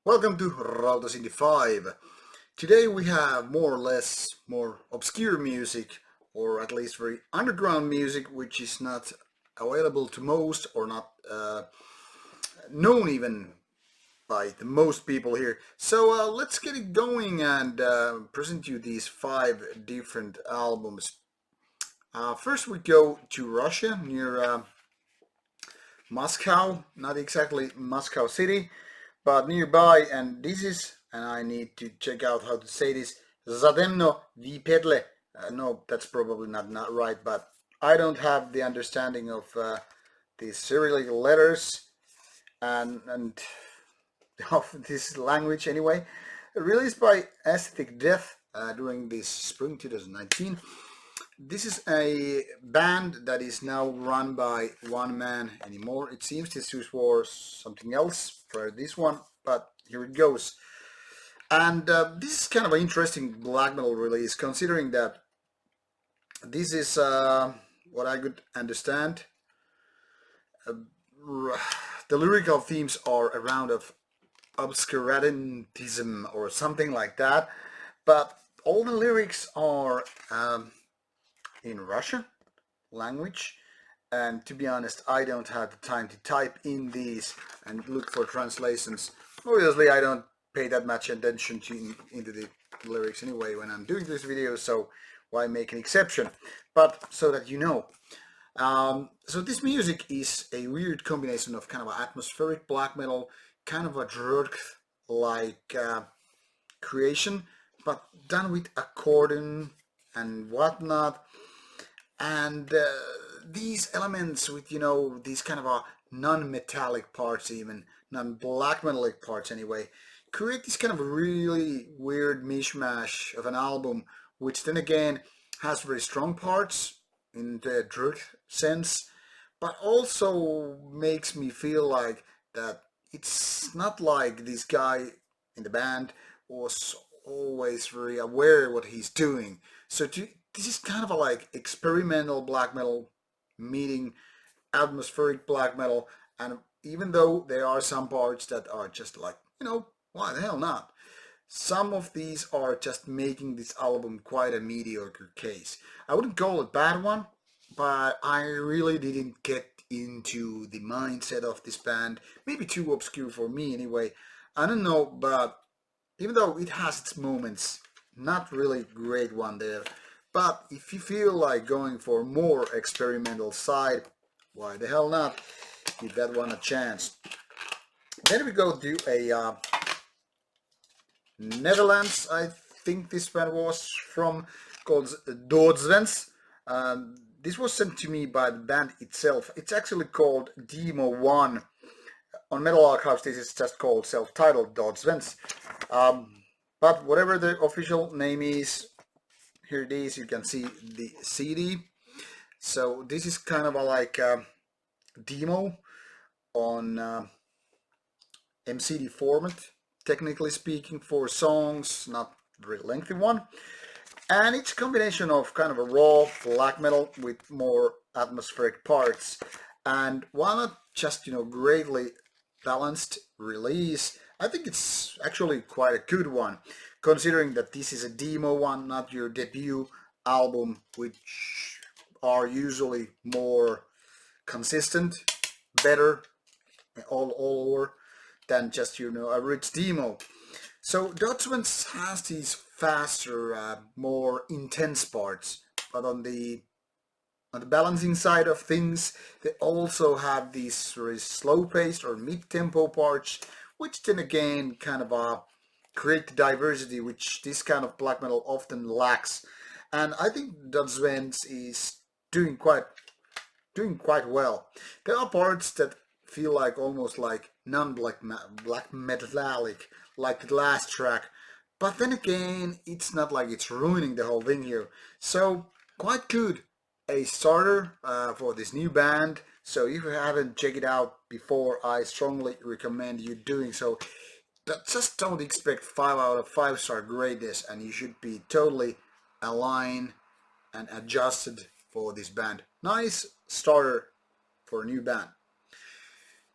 Welcome to Rauta 5. Today we have more or less more obscure music, or at least very underground music, which is not available to most or not known even by the most people here. So let's get it going and present you these five different albums. First we go to Russia near Moscow, not exactly Moscow city, but nearby, and this is, and I need to check out how to say this, Zatemno v Petle. No, that's probably not right, but I don't have the understanding of these Cyrillic letters and of this language anyway. Released by Aesthetic Death during this spring 2019. This is a band that is now run by one man anymore. It seems this was something else for this one, but here it goes. And this is kind of an interesting black metal release, considering that this is what I could understand. Uh, the lyrical themes are around of obscurantism or something like that, but all the lyrics are in Russian language, and to be honest, I don't have the time to type in these and look for translations. Obviously, I don't pay that much attention into the lyrics anyway when I'm doing this video, so why make an exception? But so that you know. So this music is a weird combination of kind of atmospheric black metal, kind of a drug-like creation, but done with accordion and whatnot. And these elements with these kind of non-metallic parts, even non-black metallic parts anyway, create this kind of really weird mishmash of an album, which then again has very strong parts in the truth sense, but also makes me feel like that it's not like this guy in the band was always very aware what he's doing. This is kind of a like experimental black metal meeting atmospheric black metal, and even though there are some parts that are just like, why the hell not? Some of these are just making this album quite a mediocre case. I wouldn't call it a bad one, but I really didn't get into the mindset of this band. Maybe too obscure for me anyway. I don't know, but even though it has its moments, not really great one there. But if you feel like going for more experimental side, why the hell not? Give that one a chance. Then we go to a Netherlands, I think this one was from, called Doodswens. This was sent to me by the band itself. It's actually called Demo 1. On Metal Archives, this is just called self-titled Doodswens. But whatever the official name is, here it is. You can see the CD. So this is kind of like a demo on MCD format, technically speaking, for songs, not very lengthy one. And it's a combination of kind of a raw black metal with more atmospheric parts. And while not just, greatly balanced release, I think it's actually quite a good one, considering that this is a demo one, not your debut album, which are usually more consistent, better all over than just a rich demo. So Doodswens has these faster, more intense parts, but on the balancing side of things, they also have these very slow-paced or mid-tempo parts, which then again kind of create the diversity which this kind of black metal often lacks. And I think Doodswens is doing quite well. There are parts that feel like almost like non-black black metallic, like the last track, but then again, it's not like it's ruining the whole thing here. So quite good, a starter for this new band. So if you haven't checked it out before, I strongly recommend you doing so. But just don't expect 5 out of 5 star greatness, and you should be totally aligned and adjusted for this band. Nice starter for a new band.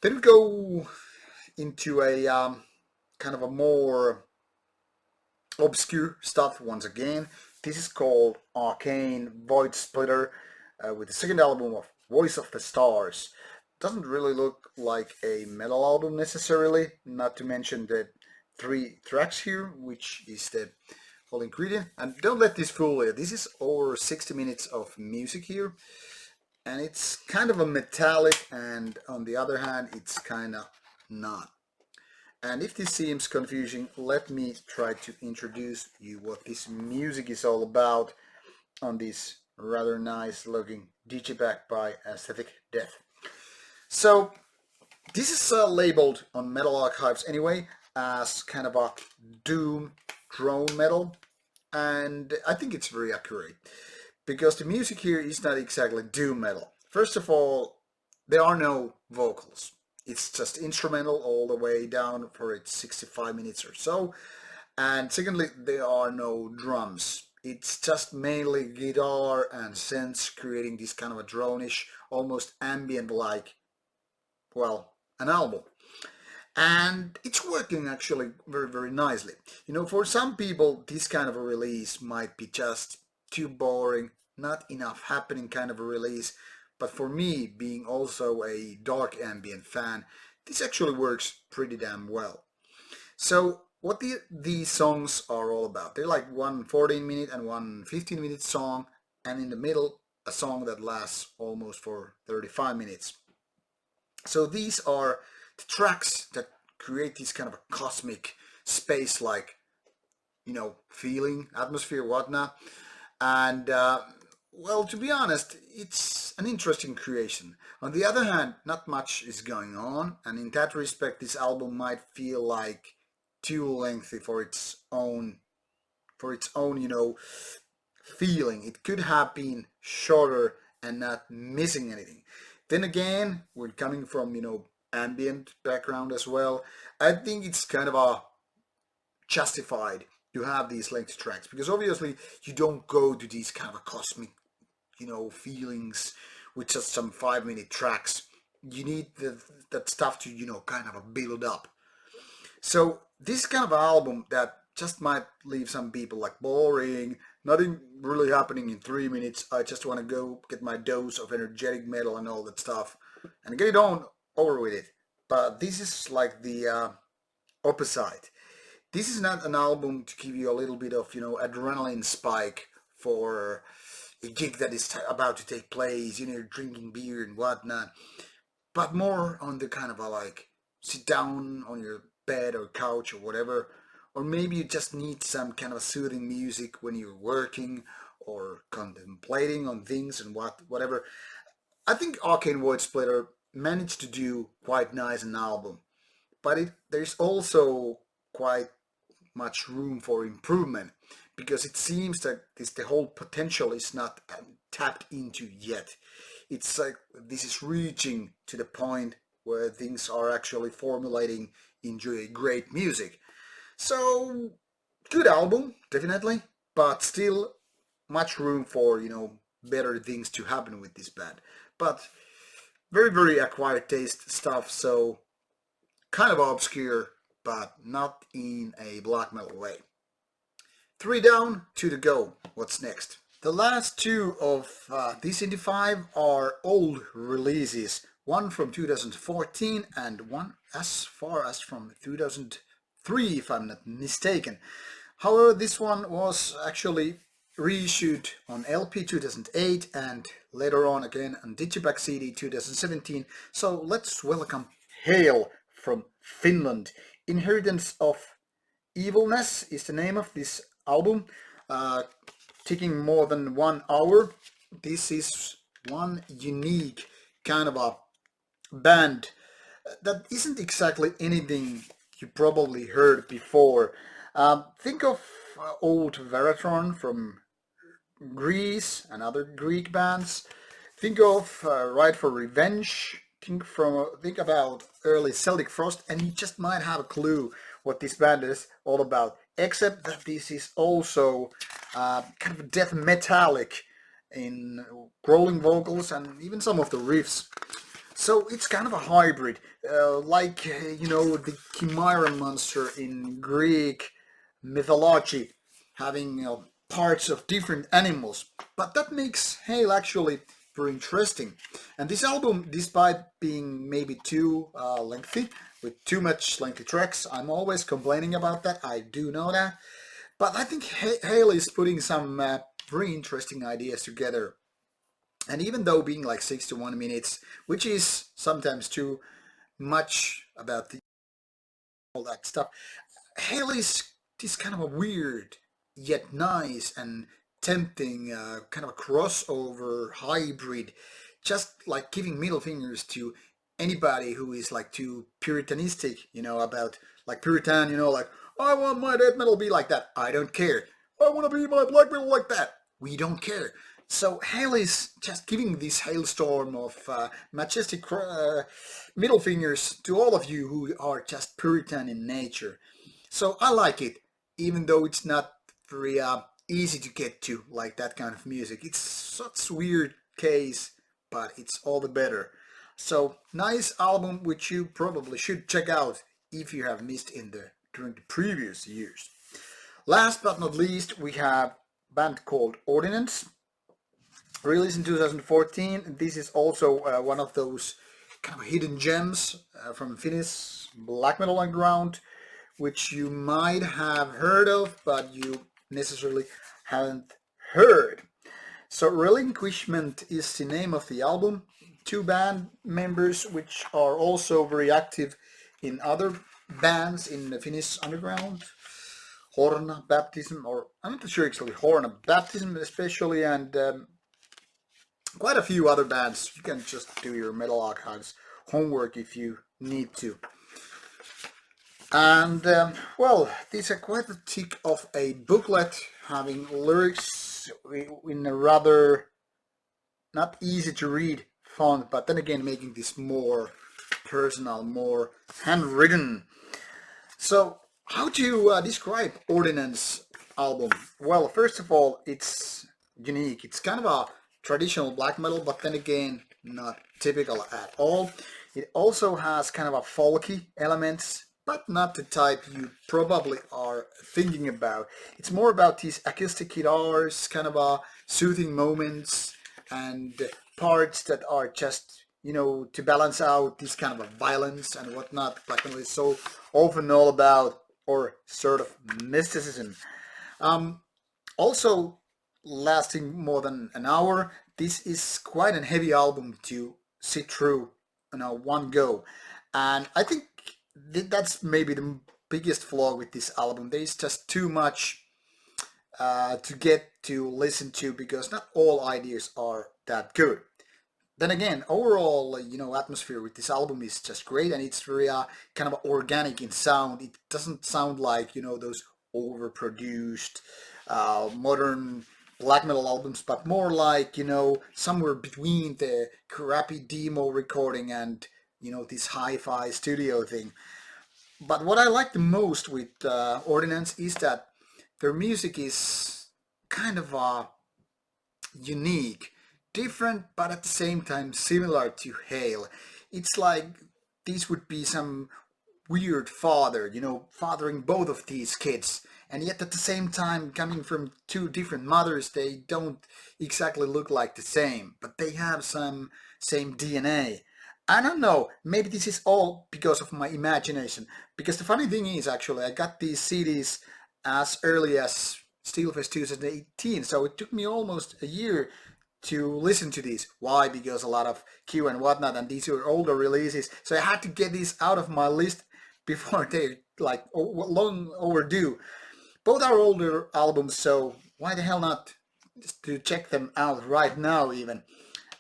Then we go into a kind of a more obscure stuff once again. This is called Arcane Voidsplitter with the second album of Voice of the Stars. Doesn't really look like a metal album necessarily, not to mention the 3 tracks here, which is the whole ingredient. And don't let this fool you, this is over 60 minutes of music here, and it's kind of a metallic, and on the other hand, it's kind of not. And if this seems confusing, let me try to introduce you what this music is all about on this rather nice looking digipack by Aesthetic Death. So this is labeled on Metal Archives anyway as kind of a doom drone metal, and I think it's very accurate because the music here is not exactly doom metal. First of all, there are no vocals. It's just instrumental all the way down for its 65 minutes or so. And secondly, there are no drums. It's just mainly guitar and synths creating this kind of a drone-ish, almost ambient-like, well, an album. And it's working actually very, very nicely. You know, for some people, this kind of a release might be just too boring, not enough happening kind of a release. But for me, being also a dark ambient fan, this actually works pretty damn well. So what these songs are all about, they're like one 14-minute and one 15-minute song, and in the middle, a song that lasts almost for 35 minutes. So these are the tracks that create this kind of a cosmic space-like, you know, feeling, atmosphere, whatnot. And well, to be honest, it's an interesting creation. On the other hand, not much is going on, and in that respect, this album might feel like too lengthy for its own, you know, feeling. It could have been shorter and not missing anything. Then again, we're coming from, you know, ambient background as well. I think it's kind of a justified to have these length tracks because obviously you don't go to these kind of a cosmic, you know, feelings with just some 5-minute tracks. You need that stuff to, you know, kind of build up. So this kind of album that just might leave some people like boring, nothing really happening in 3 minutes. I just want to go get my dose of energetic metal and all that stuff and get it on over with it. But this is like the opposite. This is not an album to give you a little bit of, you know, adrenaline spike for a gig that is about to take place, you know, you're drinking beer and whatnot, but more on the kind of a like sit down on your bed or couch or whatever, or maybe you just need some kind of soothing music when you're working or contemplating on things and whatever. I think Arcane Voidsplitter managed to do quite nice an album, but there's also quite much room for improvement because it seems that the whole potential is not tapped into yet. It's like this is reaching to the point where things are actually formulating into a great music. So good album, definitely, but still much room for, you know, better things to happen with this band. But very, very acquired taste stuff, so kind of obscure, but not in a black metal way. 3 down, 2 to go. What's next? The last two of this Indie 5 are old releases. One from 2014 and one as far as from 2003, if I'm not mistaken. However, this one was actually reissued on LP 2008 and later on again on Digipack CD 2017. So let's welcome Hail from Finland. Inheritance of Evilness is the name of this album, taking more than 1 hour. This is one unique kind of a band that isn't exactly anything you probably heard before. Think of old Veratron from Greece and other Greek bands. Think of Ride for Revenge. Think about early Celtic Frost, and you just might have a clue what this band is all about. Except that this is also kind of death metallic in growling vocals and even some of the riffs. So it's kind of a hybrid, like you know, the chimera monster in Greek mythology, having parts of different animals. But that makes Hail actually very interesting. And this album, despite being maybe too lengthy, with too much lengthy tracks, I'm always complaining about that. I do know that. But I think Hail is putting some very interesting ideas together. And even though being like 61 minutes, which is sometimes too much about all that stuff, Haley's this kind of a weird yet nice and tempting kind of a crossover hybrid, just like giving middle fingers to anybody who is like too puritanistic, you know, about like Puritan, you know, like I want my death metal to be like that. I don't care. I want to be my black metal like that. We don't care. So Haley's just giving this hailstorm of majestic middle fingers to all of you who are just Puritan in nature. So I like it, even though it's not very easy to get to, like that kind of music. It's such a weird case, but it's all the better. So nice album, which you probably should check out if you have missed in the during the previous years. Last but not least, we have a band called Ordinance, released in 2014. This is also one of those kind of hidden gems from Finnish black metal underground, which you might have heard of, but you necessarily haven't heard. So Relinquishment is the name of the album. Two band members which are also very active in other bands in the Finnish underground. Horna Baptism, or I'm not sure actually, Horna Baptism especially, and quite a few other bands. You can just do your Metal Archives homework if you need to. And well, these are quite a thick of a booklet, having lyrics in a rather not easy to read font, but then again making this more personal, more handwritten. So how to describe Ordinance album? Well, first of all, it's unique. It's kind of a traditional black metal, but then again not typical at all. It also has kind of a folky elements, but not the type you probably are thinking about. It's more about these acoustic guitars, kind of a soothing moments, and parts that are just, you know, to balance out this kind of a violence and whatnot. Black metal is so often all about, or sort of mysticism. Also, lasting more than an hour. This is quite a heavy album to sit through, you know, one go, and I think that's maybe the biggest flaw with this album. There's just too much to get to listen to because not all ideas are that good. Then again, overall, you know, atmosphere with this album is just great, and it's very kind of organic in sound. It doesn't sound like, you know, those overproduced modern black metal albums, but more like, you know, somewhere between the crappy demo recording and, you know, this hi-fi studio thing. But what I like the most with Ordinance is that their music is kind of unique, different, but at the same time similar to Hail. It's like this would be some weird father, you know, fathering both of these kids. And yet at the same time, coming from two different mothers, they don't exactly look like the same, but they have some same DNA. I don't know, maybe this is all because of my imagination. Because the funny thing is, actually, I got these CDs as early as Steelfest 2018, so it took me almost a year to listen to these. Why? Because a lot of Q and whatnot, and these were older releases, so I had to get these out of my list before they're like long overdue. Both are older albums, so why the hell not just to check them out right now even.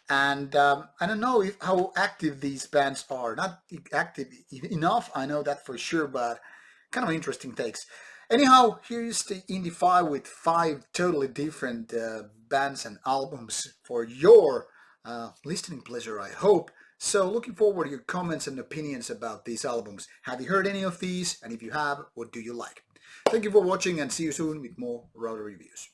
And I don't know how active these bands are. Not active enough, I know that for sure, but kind of interesting takes. Anyhow, here's the Indie 5 with 5 totally different bands and albums for your listening pleasure, I hope. So looking forward to your comments and opinions about these albums. Have you heard any of these? And if you have, what do you like? Thank you for watching, and see you soon with more Rauta reviews.